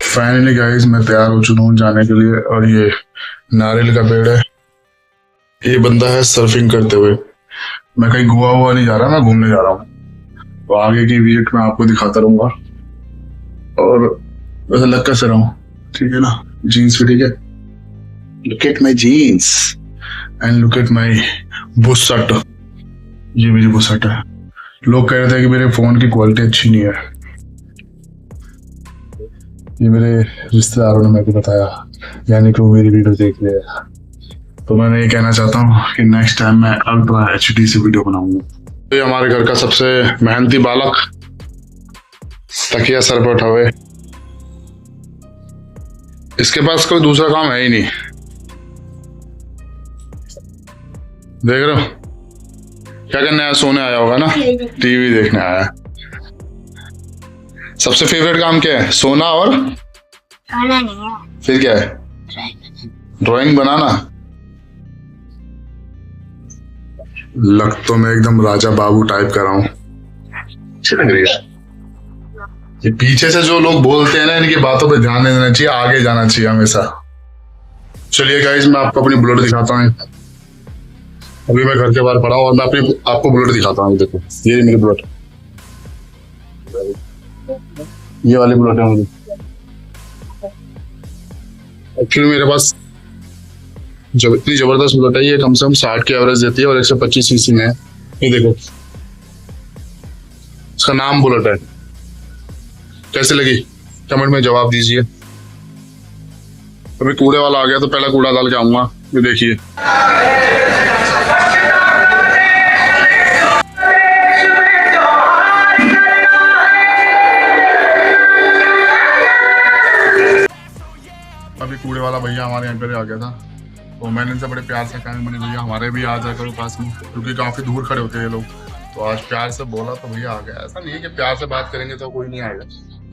Finally guys मैं तैयार हो चुका हूँ जाने के लिए। और ये नारियल का पेड़ है, ये बंदा है सर्फिंग करते हुए। मैं कहीं गोवा हुआ नहीं जा रहा, मैं घूमने जा रहा हूँ। तो आगे की विजिट मैं आपको दिखाता रहूंगा। और वैसे लग कैसे रहा हूँ, ठीक है ना? जीन्स भी ठीक है। Look at my jeans and look at my bushirt. ये मेरी बुशर्ट है। लोग कह रहे थे कि मेरे फोन की क्वालिटी अच्छी नहीं है। ये मेरे रिश्तेदारों ने मेरे को बताया, यानी कि वो मेरी वीडियो देख रहे हैं। तो मैं ये कहना चाहता हूँ कि नेक्स्ट टाइम मैं अल्ट्रा HD से वीडियो बनाऊंगा। तो ये हमारे घर का सबसे मेहनती बालक, तकिया सर पर उठा हुए। इसके पास कोई दूसरा काम है ही नहीं। देख रहे हो क्या करने आया? सोने आया होगा ना, टीवी देखने आया। सबसे फेवरेट काम क्या है? सोना और खाना नहीं है। फिर क्या है? ड्राइंग बनाना। लग तो मैं एकदम राजा बाबू टाइप कर रहा हूँ। अच्छी लग रही है। ये पीछे से जो लोग बोलते हैं ना, इनकी बातों पे ध्यान नहीं देना चाहिए, आगे जाना चाहिए हमेशा। चलिए गाइस, मैं आपको अपनी बुलेट दिखाता हूँ। अभी मैं घर के बाहर पड़ा हूँ और मैं आपको बुलेट दिखाता हूँ। देखो ये मेरी बुलेट, ये वाली बुलेट है मुझे। एक्चुअली मेरे पास जब इतनी जबरदस्त बुलेट है, ये कम से कम 60 की एवरेज देती है और 125 सीसी में है। ये देखो, इसका नाम बुलेट है। कैसे लगी कमेंट में जवाब दीजिए। अभी कूड़े वाला आ गया तो पहला कूड़ा डाल के आऊंगा। ये देखिए, अभी कूड़े वाला भैया हमारे यहाँ पे आ गया था। तो मैंने इनसे बड़े प्यार से कहा, मैंने भैया हमारे भी आ जाया करो पास में, क्योंकि काफी दूर खड़े होते हैं ये लोग। तो आज प्यार से बोला तो भैया आ गया। ऐसा नहीं है कि प्यार से बात करेंगे तो कोई नहीं आएगा,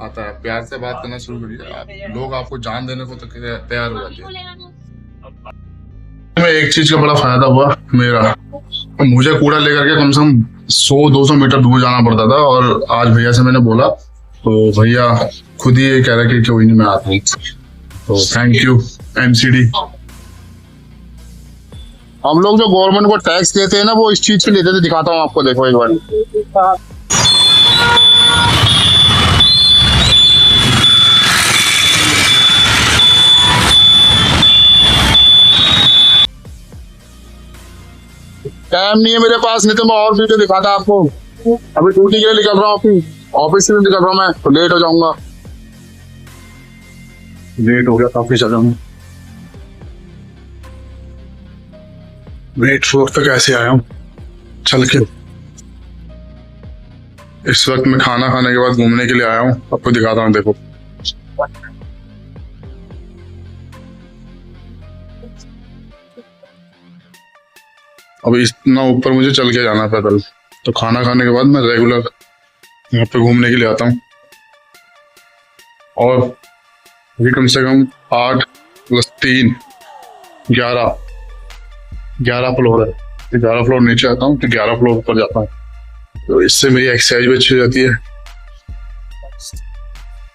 आता है। प्यार से बात करना शुरू करिए, लोग आपको जान देने को तो तैयार हो जाते हैं। एक चीज का बड़ा फायदा हुआ मेरा, मुझे कूड़ा लेकर के कम से कम 100-200 मीटर दूर जाना पड़ता था। और आज भैया से मैंने बोला तो भैया खुद ही ये कह रहा कि कोई नहीं, मैं आता हूँ। तो थैंक यू MCD। हम लोग जो गवर्नमेंट को टैक्स देते हैं ना, वो इस चीज के लेते थे। दिखाता हूँ आपको, देखो एक बार। टाइम नहीं है मेरे पास, नहीं तो मैं और वीडियो दिखाता आपको। अभी ड्यूटी के लिए निकल रहा हूँ, ऑफिस से निकल रहा हूँ मैं, तो लेट हो जाऊंगा। लेट हो गया काफी ज्यादा। वेट फ्लोर तक कैसे आया हूँ चल के। इस वक्त मैं खाना खाने के बाद घूमने के लिए आया हूँ, आपको दिखाता हूँ। देखो अभी इतना ऊपर मुझे चल के जाना पैदल। तो खाना खाने के बाद मैं रेगुलर यहाँ पे घूमने के लिए आता हूँ। और अभी कम से कम 8 + 3 11 फ्लोर है। 11 फ्लोर नीचे आता हूँ तो 11 फ्लोर ऊपर जाता हूँ। तो इससे मेरी एक्सरसाइज भी अच्छी हो जाती है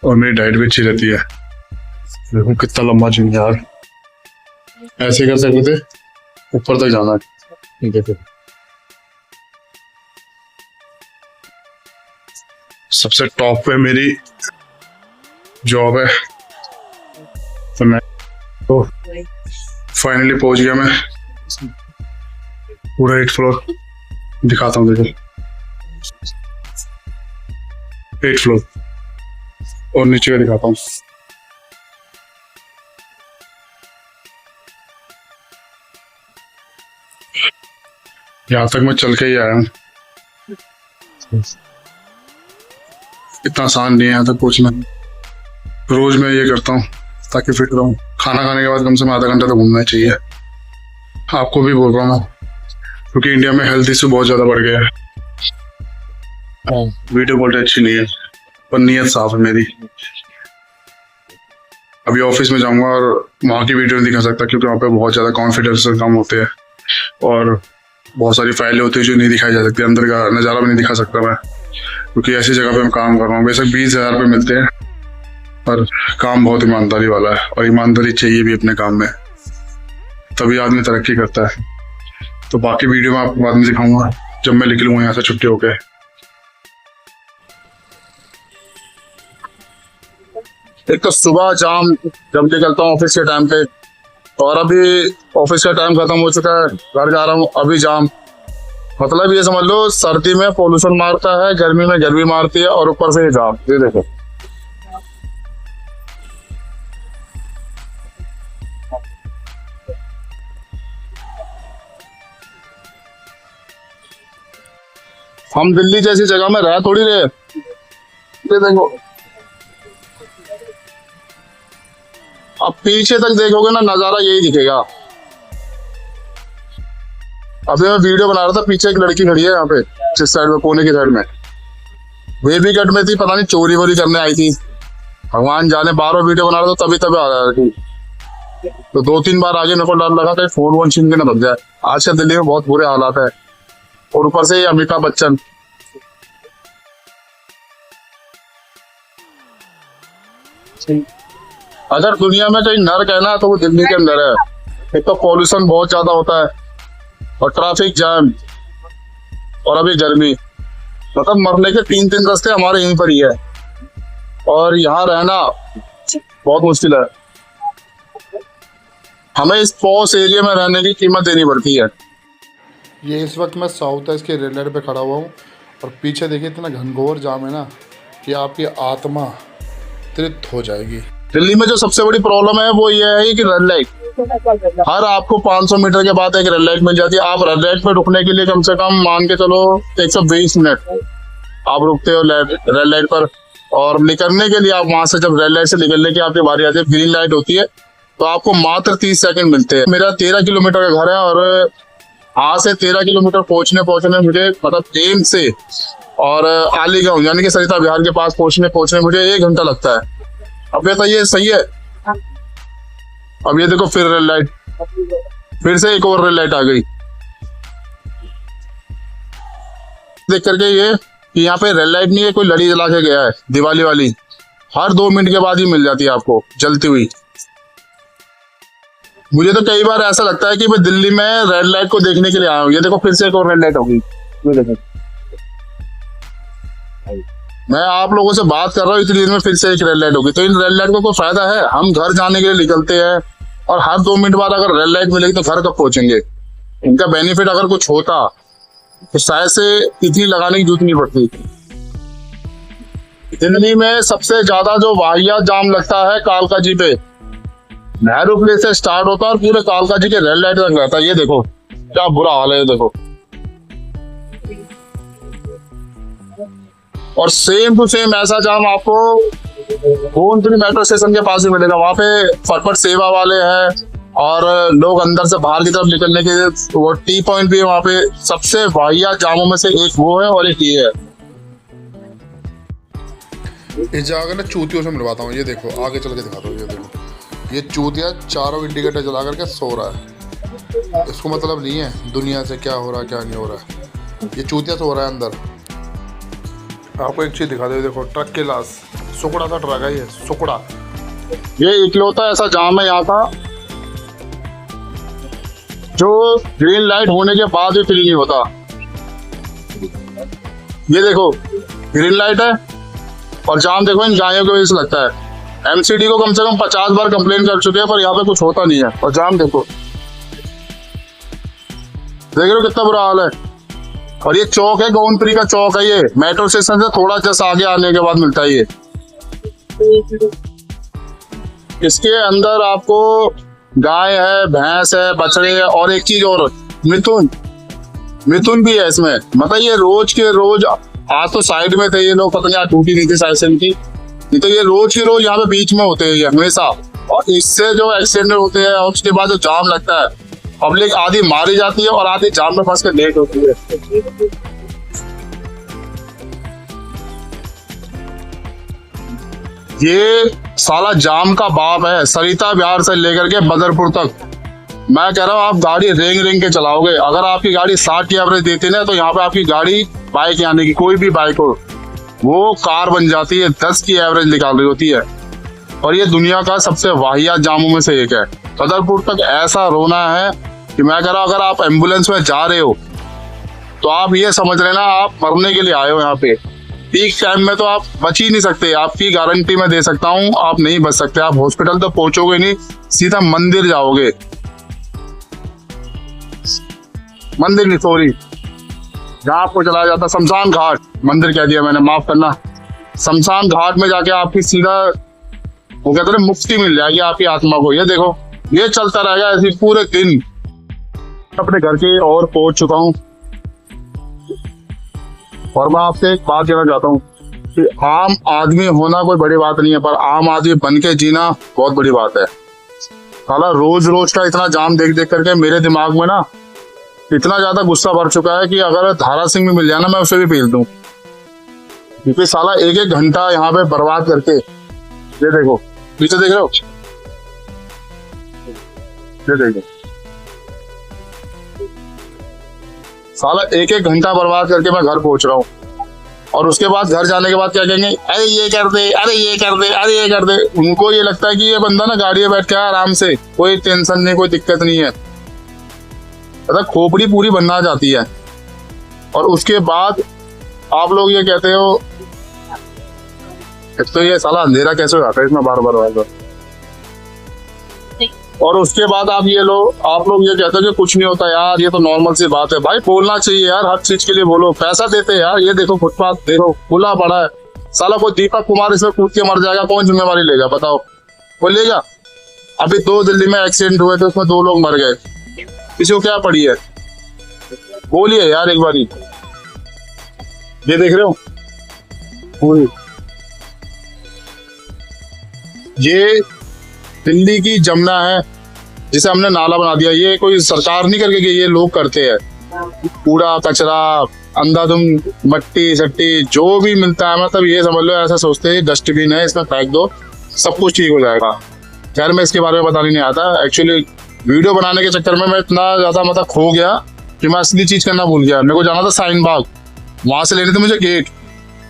और मेरी डाइट भी अच्छी रहती है। देखो कितना लंबा जिम यार, ऐसे कर सकते थे, ऊपर तक जाना है। देखो सबसे टॉप पे मेरी जॉब है। तो मैं तो फाइनली पहुंच गया। मैं पूरा 8 फ्लोर दिखाता हूँ। देखो 8 फ्लोर और नीचे का दिखाता हूँ। यहाँ तक मैं चल के ही आया हूँ। इतना आसान नहीं है यहाँ तक पहुंचना। रोज मैं ये करता हूँ ताकि फिट रहूँ। खाना खाने के बाद कम से कम आधा घंटा तो घूमना चाहिए। आपको भी बोल रहा हूँ, क्योंकि इंडिया में हेल्थ इशू बहुत ज्यादा बढ़ गया है। वीडियो क्वालिटी अच्छी नहीं है पर नीयत साफ है मेरी। अभी ऑफिस में जाऊंगा और वहाँ की वीडियो नहीं दिखा सकता, क्योंकि वहाँ पे बहुत ज्यादा कॉन्फिडेंस कम होते हैं और बहुत सारी फाइलें होती है जो नहीं दिखाई जा सकती। अंदर का नज़ारा भी नहीं दिखा सकता मैं, क्योंकि ऐसी जगह पे मैं काम कर रहा हूँ। बेशक 20,000 रुपये मिलते हैं पर काम बहुत ईमानदारी वाला है और ईमानदारी चाहिए भी अपने काम में, तभी आदमी तरक्की करता है। तो बाकी वीडियो में आपको बाद में दिखाऊंगा जब मैं निकलूंगा यहाँ से छुट्टी होके। एक तो सुबह जाम जब निकलता हूँ ऑफिस के टाइम पे, और अभी ऑफिस का टाइम खत्म हो चुका है, घर जा रहा हूँ अभी जाम। मतलब ये समझ लो सर्दी में पोल्यूशन मारता है, गर्मी में गर्मी मारती है, और ऊपर से ये जाम। ये देखो हम दिल्ली जैसी जगह में रह थोड़ी रहे। ये देखो अब पीछे तक देखोगे ना नजारा यही दिखेगा। अभी मैं वीडियो बना रहा था, पीछे एक लड़की खड़ी है यहाँ पे जिस साइड में, कोने की साइड में, बेबी कट में थी, पता नहीं चोरी वोरी करने आई थी, भगवान जाने। 12 वीडियो बना रहा था तभी आ रहा थी, तो 2-3 बार आगे मेरे को डर लगा कहीं फोन वोन छीन के ना बच जाए। आजकल दिल्ली में बहुत बुरे हालात है, और ऊपर से ये अमिताभ बच्चन। अगर दुनिया में कहीं नर्क है ना तो वो दिल्ली के अंदर है। एक तो पॉल्यूशन बहुत ज्यादा होता है, और ट्रैफिक जैम, और अभी गर्मी। मतलब मरने के 3 रास्ते हमारे यहीं पर ही है, और यहाँ रहना बहुत मुश्किल है। हमें इस पॉश एरिया में रहने की कीमत देनी पड़ती है। ये इस वक्त मैं साउथ है इसके रेल लाइट पे खड़ा हुआ हूँ, और पीछे देखिए इतना घनघोर जाम है ना कि आपकी आत्मा तृप्त हो जाएगी। दिल्ली में जो सबसे बड़ी प्रॉब्लम है वो ये है कि रेड लाइट। हर आपको 500 मीटर के बाद एक रेड लाइट मिल जाती है। आप रेड लाइट पे रुकने के लिए कम से कम मान के चलो 120 मिनट आप रुकते हो रेड लाइट पर, और निकलने के लिए आप वहां से जब रेड लाइट से निकलने की आपकी बारी आती है, ग्रीन लाइट होती है, तो आपको मात्र 30 सेकंड मिलते हैं। मेरा 13 किलोमीटर का घर है, और यहाँ से 13 किलोमीटर पहुंचने मुझे मतलब एम से और आलीगांव यानी कि सरिता विहार के पास पहुंचने मुझे 1 घंटा लगता है। अब बताइए सही है? अब ये देखो फिर रेड लाइट, फिर से एक और रेड लाइट आ गई। देख करके ये कि यहाँ पे रेड लाइट नहीं है, कोई लड़ी जला के गया है दिवाली वाली, हर 2 मिनट के बाद ही मिल जाती है आपको जलती हुई। मुझे तो कई बार ऐसा लगता है कि मैं दिल्ली में रेड लाइट को देखने के लिए आया हूँ। ये देखो फिर से एक और रेड लाइट होगी। ये देखो मैं आप लोगों से बात कर रहा हूँ, इतनी देर में फिर से एक रेड लाइट होगी। तो इन रेड लाइट को कोई फायदा है? हम घर जाने के लिए निकलते हैं, और हर 2 मिनट बाद अगर रेड लाइट मिलेगी तो घर कब पहुंचेंगे? इनका बेनिफिट अगर कुछ होता तो शायद से इतनी लगाने की जरूरत नहीं पड़ती। दिल्ली में सबसे ज्यादा जो वाहियात जाम लगता है कालका जी पे। नेहरू प्लेस से स्टार्ट होता है और पूरे कालका जी के रेड लाइट तक रहता है। ये देखो क्या बुरा हाल है, ये देखो। और सेम टू सेम ऐसा जाम आपको गोविंदपुरी मेट्रो स्टेशन के पास ही मिलेगा। वहां पे फटफट सेवा वाले हैं, और लोग अंदर से बाहर की तरफ निकलने के वो टी पॉइंट भी है वहां पे। सबसे वाहियात जामों में से एक वो है, और एक ये है। इस जगह ना चूतियों से मिलवाता हूँ। ये देखो आगे चल के दिखाता हूँ। ये देखो ये चूतिया चारों इंडिकेटर जला करके सो रहा है। इसको मतलब नहीं है दुनिया से क्या हो रहा है क्या नहीं हो रहा है, ये चूतिया सो रहा है अंदर। आपको एक चीज दिखा दो, देखो ट्रक के लाश, सुकड़ा सा ट्रक है ये, सुकड़ा। ये इकलौता ऐसा जाम है यहाँ का जो ग्रीन लाइट होने के बाद भी फ्री नहीं होता। ये देखो ग्रीन लाइट है, और जाम देखो इन गायों की वजह से लगता है। एमसीडी को कम से कम 50 बार कंप्लेन कर चुके हैं, पर यहाँ पे कुछ होता नहीं है। और जाम देखो, देख रहे हो कितना बुरा हाल है। और ये चौक है, गोविंदपुरी का चौक है। ये मेट्रो स्टेशन से थोड़ा जस्ट आगे आने के बाद मिलता है। ये इसके अंदर आपको गाय है, भैंस है, बछड़े है, और एक चीज और, मिथुन भी है इसमें। मतलब ये रोज के रोज, आज तो साइड में थे ये लोग, पता नहीं टूटी नहीं थी साइड से इनकी, नहीं तो ये रोज के रोज यहाँ पे बीच में होते हैं ये हमेशा। और इससे जो एक्सीडेंट होते हैं, और उसके बाद जो जाम लगता है, पब्लिक आधी मारी जाती है और आधी जाम में फंस के लेट होती है। ये साला जाम का बाप है, सरिता विहार से लेकर के बदरपुर तक। मैं कह रहा हूँ आप गाड़ी रेंग के चलाओगे। अगर आपकी गाड़ी 60 की एवरेज देती है ना, तो यहाँ पे आपकी गाड़ी, बाइक यानी कि कोई भी बाइक हो, वो कार बन जाती है, 10 की एवरेज निकाल रही होती है। और ये दुनिया का सबसे वाहियात जामों में से एक है। छतरपुर तक ऐसा रोना है कि मैं कह रहा हूं, अगर आप एम्बुलेंस में जा रहे हो तो आप ये समझ लेना आप मरने के लिए आए हो यहाँ पे। पीक टाइम में तो आप बच ही नहीं सकते, आपकी गारंटी मैं दे सकता हूँ, आप नहीं बच सकते। आप हॉस्पिटल तो पहुंचोगे नहीं, सीधा मंदिर जाओगे। मंदिर नहीं, सॉरी, जहाँ आपको चलाया जाता शमशान घाट, मंदिर कह दिया मैंने, माफ करना। शमशान घाट में जाके आपकी सीधा वो कहते हैं मुक्ति मिल जाएगी आपकी आत्मा को। ये देखो, ये चलता रहेगा ऐसे पूरे दिन। अपने घर के और पहुंच चुका हूँ और मैं आपसे एक बात कहना चाहता हूँ कि आम आदमी होना कोई बड़ी बात नहीं है, पर आम आदमी बन के जीना बहुत बड़ी बात है। साला रोज रोज का इतना जाम देख देख करके मेरे दिमाग में ना इतना ज्यादा गुस्सा भर चुका है कि अगर धारा सिंह में मिल जाए ना, मैं उसे भी पील दूं। क्योंकि साला एक एक घंटा यहाँ पे बर्बाद करके, ये देखो पीछे देख रहे हो, ये देखो साला एक एक घंटा बर्बाद करके मैं घर पहुंच रहा हूँ। और उसके बाद घर जाने के बाद क्या कहेंगे, अरे ये कर दे, अरे ये कर दे, अरे ये कर दे। उनको ये लगता है कि ये बंदा ना गाड़ी में बैठ के आराम से, कोई टेंशन नहीं, कोई दिक्कत नहीं है। मतलब खोपड़ी पूरी बनना जाती है। और उसके बाद आप लोग ये कहते हो, तो ये साला अंधेरा कैसे हो जाता है इसमें बार बार। और उसके बाद आप लोग ये कहते हो कि कुछ नहीं होता यार, ये तो नॉर्मल सी बात है। भाई बोलना चाहिए यार, हर चीज के लिए बोलो, पैसा देते हैं यार। ये देखो फुटपाथ देखो खुला पड़ा है, साला कोई दीपक कुमार इसमें कूद के मर जाएगा, कौन जिम्मेवारी लेगा बताओ, कोई लेगा? अभी 2 दिल्ली में एक्सीडेंट हुए थे, उसमें 2 लोग मर गए, किसी को क्या पड़ी है? बोलिए यार एक बारी। ये देख रहे हो, ये दिल्ली की जमुना है जिसे हमने नाला बना दिया। ये कोई सरकार नहीं करके गई, ये लोग करते हैं। कूड़ा कचरा अंधाधुंध मट्टी सट्टी जो भी मिलता है, मतलब ये समझ लो ऐसा सोचते हैं डस्टबिन है, इसमें फेंक दो सब कुछ ठीक हो जाएगा। खैर मैं इसके बारे में बताने नहीं आता। एक्चुअली वीडियो बनाने के चक्कर में मैं इतना ज्यादा मतलब खो गया कि मैं असली चीज करना भूल गया। मेरे को जाना था साइन बाग, वहां से लेने थे मुझे गेट,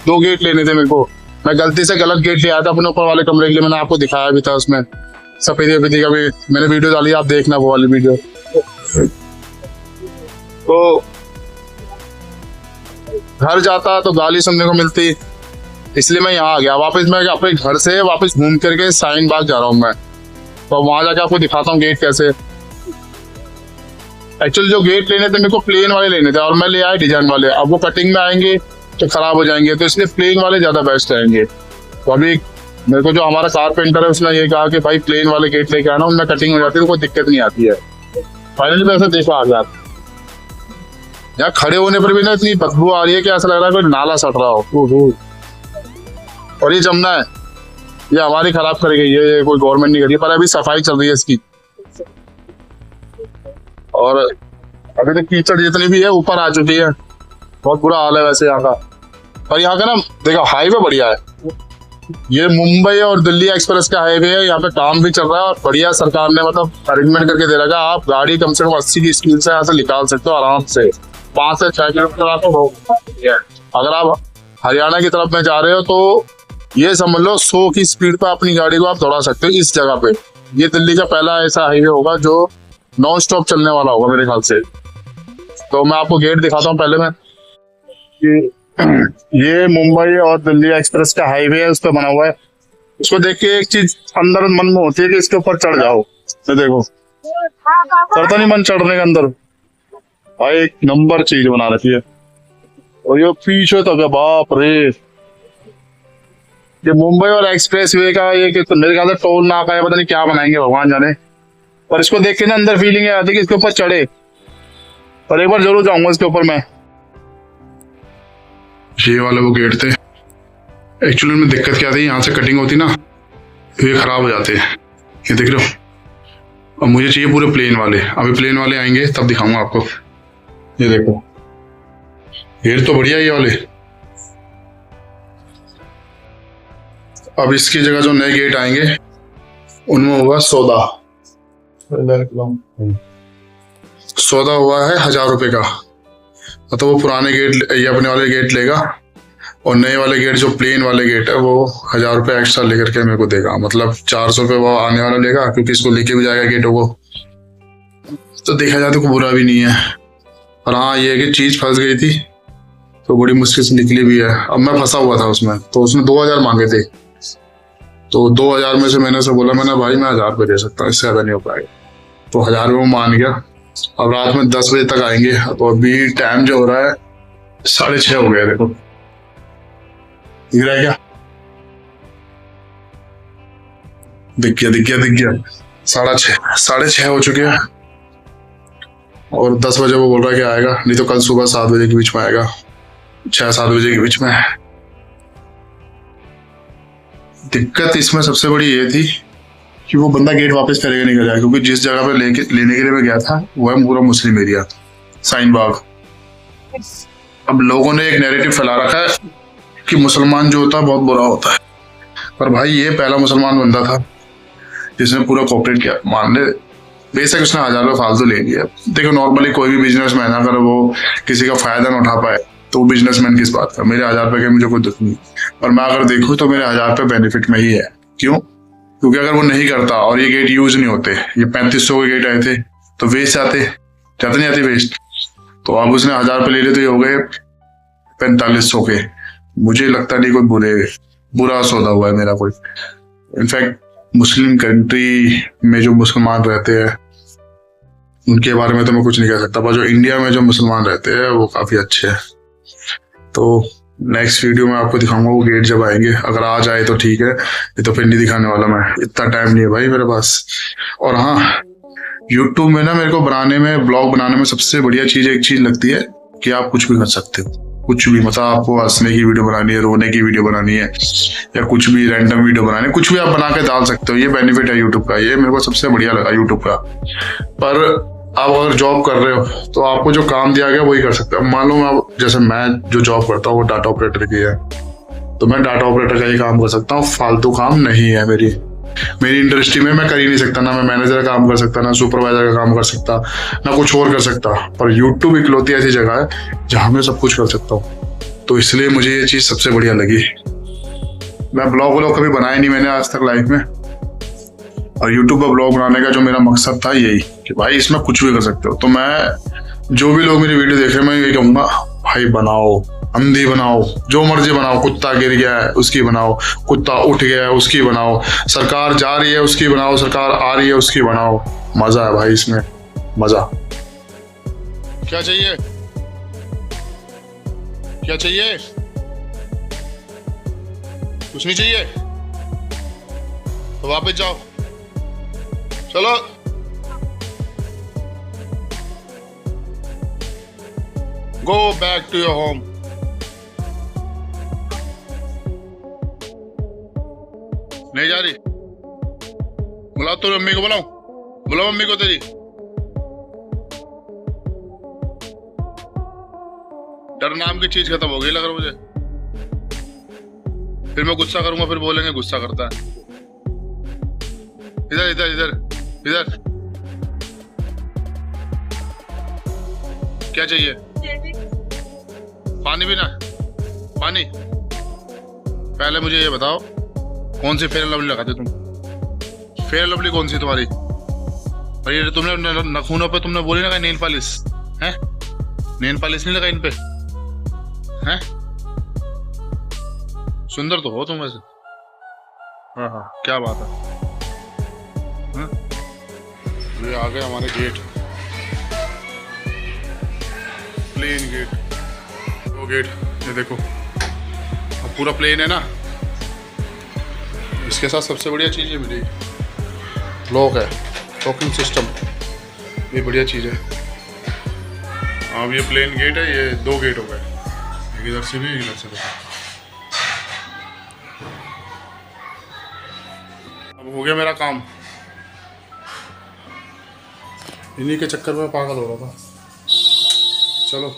2 गेट लेने थे मेरे को। मैं गलती से गलत गेट ले आया था अपने ऊपर वाले कमरे के लिए, मैंने आपको दिखाया भी था, उसमें सफेदी का भी मैंने वीडियो डाली, आप देखना वो वाली वीडियो। तो घर जाता तो गाली सुनने को मिलती, इसलिए मैं यहाँ आ गया वापस। मैं अपने घर से वापस घूम करके साइन बाग जा रहा हूँ मैं, तो वहां जाके आपको दिखाता हूँ गेट कैसे। एक्चुअली जो गेट लेने थे मेरे को प्लेन वाले लेने थे, और मैं ले आया डिजाइन वाले। अब वो कटिंग में आएंगे तो खराब हो जाएंगे, तो इसलिए प्लेन वाले ज्यादा बेस्ट रहेंगे। तो अभी मेरे को जो हमारा कारपेंटर है उसने ये कहा कि भाई प्लेन वाले गेट लेके आना, उनमें कटिंग हो जाती है तो कोई दिक्कत नहीं आती है। फाइनली मैं ऐसा देखा आ गया, यहाँ खड़े होने पर भी ना इतनी बदबू आ रही है कि ऐसा लग रहा है कोई नाला सट रहा हो। और ये जमुना है, ये हमारी खराब करी गई है, ये कोई गवर्नमेंट नहीं करी, पर अभी सफाई चल रही है इसकी। और अभी तक कीचड़ जितनी भी है ऊपर आ चुकी है, बहुत बुरा हाल है वैसे यहाँ का। पर यहाँ का ना देखो हाईवे बढ़िया है, ये मुंबई और दिल्ली एक्सप्रेस का हाईवे है, यहाँ पे काम भी चल रहा है और बढ़िया सरकार ने मतलब अरेंजमेंट करके दे रखा है। आप गाड़ी कम से कम 80 की स्पीड से यहाँ से निकाल सकते हो आराम से, 5 से 6 किलोमीटर आपको। अगर आप हरियाणा की तरफ में जा रहे हो तो ये समझ लो 100 की स्पीड पे अपनी गाड़ी को आप दौड़ा सकते हो इस जगह पे। ये दिल्ली का पहला ऐसा हाईवे होगा जो नॉन स्टॉप चलने वाला होगा मेरे ख्याल से। तो मैं आपको गेट दिखाता हूँ पहले। मैं ये मुंबई और दिल्ली एक्सप्रेस का हाईवे है, उस पर बना हुआ है। इसको देख के एक चीज अंदर मन में होती है कि इसके ऊपर चढ़ जाओ। तो देखो चढ़ता नहीं मन चढ़ने के अंदर, भाई एक नंबर चीज बना रखी है। और ये पीछे तक है, बाप रे, ये मुंबई और एक्सप्रेस वे का ये तो मेरे ख्याल से टोल नाका है, पता नहीं क्या बनाएंगे भगवान जाने। और इसको देख के ना अंदर फीलिंग आती है कि इसके ऊपर चढ़े, और एक बार जरूर जाऊंगा इसके ऊपर मैं। ये वाले वो गेट थे, एक्चुअली में दिक्कत क्या थी, यहाँ से कटिंग होती ना तो ये खराब हो जाते हैं, ये देख रहे हो। अब मुझे चाहिए पूरे प्लेन वाले, अभी प्लेन वाले आएंगे तब दिखाऊंगा आपको। ये देखो गेट तो बढ़िया है ये वाले। अब इसकी जगह जो नए गेट आएंगे उनमें होगा सौदा हुआ है 1000 रुपए का। तो वो पुराने गेट ये अपने वाले गेट लेगा और नए वाले गेट जो प्लेन वाले गेट है वो 1000 रुपये एक्स्ट्रा लेकर के मेरे को देगा, मतलब 400 रुपये वो आने वाला लेगा, क्योंकि इसको लेके भी जाएगा गेटों को। तो देखा जाए तो बुरा भी नहीं है। और हाँ, ये है कि चीज फंस गई थी तो बड़ी मुश्किल से निकली भी है। अब मैं फंसा हुआ था उसमें, तो उसने 2000 मांगे थे, तो 2000 में से मैंने उसे बोला, मैंने भाई मैं 1000 रुपये दे सकता हूँ, इससे ज्यादा नहीं हो पाएगा। तो 1000 रुपये वो मान गया। अब रात में 10 बजे तक आएंगे, तो अभी टाइम जो हो रहा है 6:30 हो गया। देखो दिख रहा है क्या? दिख गया 6:30 हो चुके हैं। और 10 बजे वो बोल रहा है कि आएगा, नहीं तो कल सुबह 7 बजे के बीच में आएगा, 6-7 बजे के बीच में। दिक्कत इसमें सबसे बड़ी ये थी कि वो बंदा गेट वापस करेगा नहीं करेगा, क्योंकि जिस जगह पे लेने के लिए मैं गया था वो है पूरा मुस्लिम एरिया, साइन बाग। अब लोगों ने एक नैरेटिव फैला रखा है कि मुसलमान जो होता है बहुत बुरा होता है, पर भाई ये पहला मुसलमान बंदा था जिसने पूरा कोऑपरेट किया। मान ले बेशक उसने 1000 रुपये फालतू ले लिया। देखो नॉर्मली कोई भी बिजनेसमैन अगर वो किसी का फायदा ना उठा पाए तो वो बिजनेसमैन किस बात का। मेरे 1000 रुपये के मुझे कोई दुख नहीं, और मैं अगर देखूँ तो मेरे 1000 रुपये बेनिफिट में ही है। क्यों? क्योंकि अगर वो नहीं करता और ये गेट यूज नहीं होते, ये 3500 के गेट आए थे तो वेस्ट जाते नहीं आते वेस्ट। तो अब उसने 1000 रुपये ले लिए तो ये हो गए 4500 के। मुझे लगता नहीं कोई बुरा सौदा हुआ है मेरा कोई। इनफैक्ट मुस्लिम कंट्री में जो मुसलमान रहते हैं उनके बारे में तो मैं कुछ नहीं कह सकता, पर जो इंडिया में जो मुसलमान रहते हैं वो काफी अच्छे हैं। तो नेक्स्ट वीडियो में आपको दिखाऊंगा वो गेट जब आएंगे, अगर आ जाए तो ठीक है, ये तो फिर नहीं दिखाने वाला मैं, इतना टाइम नहीं है भाई मेरे पास। और हाँ, यूट्यूब में ना मेरे को ब्लॉग बनाने में सबसे बढ़िया चीज एक चीज लगती है कि आप कुछ भी कर सकते हो, कुछ भी। मतलब आपको हंसने की वीडियो बनानी है, रोने की वीडियो बनानी है, या कुछ भी रैंडम वीडियो बनानी है, कुछ भी आप बना के डाल सकते हो। ये बेनिफिट है यूट्यूब का, ये मेरे को सबसे बढ़िया लगा यूट्यूब का। पर आप अगर जॉब कर रहे हो तो आपको जो काम दिया गया वही कर सकते हो। मान लो आप, जैसे मैं जो जॉब करता हूँ वो डाटा ऑपरेटर की है, तो मैं डाटा ऑपरेटर का ही काम कर सकता हूँ, फालतू काम नहीं है मेरी इंडस्ट्री में। मैं कर ही नहीं सकता, ना मैं मैनेजर का काम कर सकता, ना सुपरवाइजर का काम कर सकता, ना कुछ और कर सकता। पर यूट्यूब इकलौती ऐसी जगह है जहां मैं सब कुछ कर सकता हूँ, तो इसलिए मुझे ये चीज सबसे बढ़िया लगी। मैं ब्लॉग कभी बनाया नहीं मैंने आज तक लाइफ में, और यूट्यूब पर ब्लॉग बनाने का जो मेरा मकसद था यही कि भाई इसमें कुछ भी कर सकते हो। तो मैं, जो भी लोग मेरी वीडियो देख रहे हैं, मैं ये कहूंगा भाई बनाओ, अंधी बनाओ, जो मर्जी बनाओ, कुत्ता गिर गया है उसकी बनाओ, कुत्ता उठ गया है उसकी बनाओ, सरकार जा रही है उसकी बनाओ, सरकार आ रही है उसकी बनाओ। मजा है भाई इसमें, मजा। क्या चाहिए? क्या चाहिए? कुछ नहीं चाहिए तो वापस जाओ, चलो। Go back to your home. नहीं जा रही? बुलाओ तो मम्मी को, बुलाओ मम्मी को तेरी। डर नाम की चीज खत्म हो गई लग रहा मुझे। फिर मैं गुस्सा करूंगा, फिर बोलेंगे गुस्सा करता है। इधर इधर इधर इधर, क्या चाहिए? पानी पीना? पानी? पहले मुझे ये बताओ, कौन सी फेयर लवली लगाते तुम? फेयर लवली कौन सी तुम्हारी? और ये तुमने नखूनों पे तुमने बोली ना नेल पॉलिश है? नेल पॉलिश नहीं लगा इन पे हैं? सुंदर तो हो तुम वैसे। हाँ हाँ, क्या बात है। ये आ गए हमारे गेट, प्लेन गेट। वो गेट ये देखो, अब पूरा प्लेन है ना। इसके साथ सबसे बढ़िया चीज़ ये मिली, लॉक है, लॉकिंग सिस्टम, ये बढ़िया चीज़ है। अब ये प्लेन गेट है, ये 2 गेट हो गए, एक इधर से भी एक इधर से भी। अब हो गया मेरा काम। इन्हीं के चक्कर में पागल हो रहा था। चलो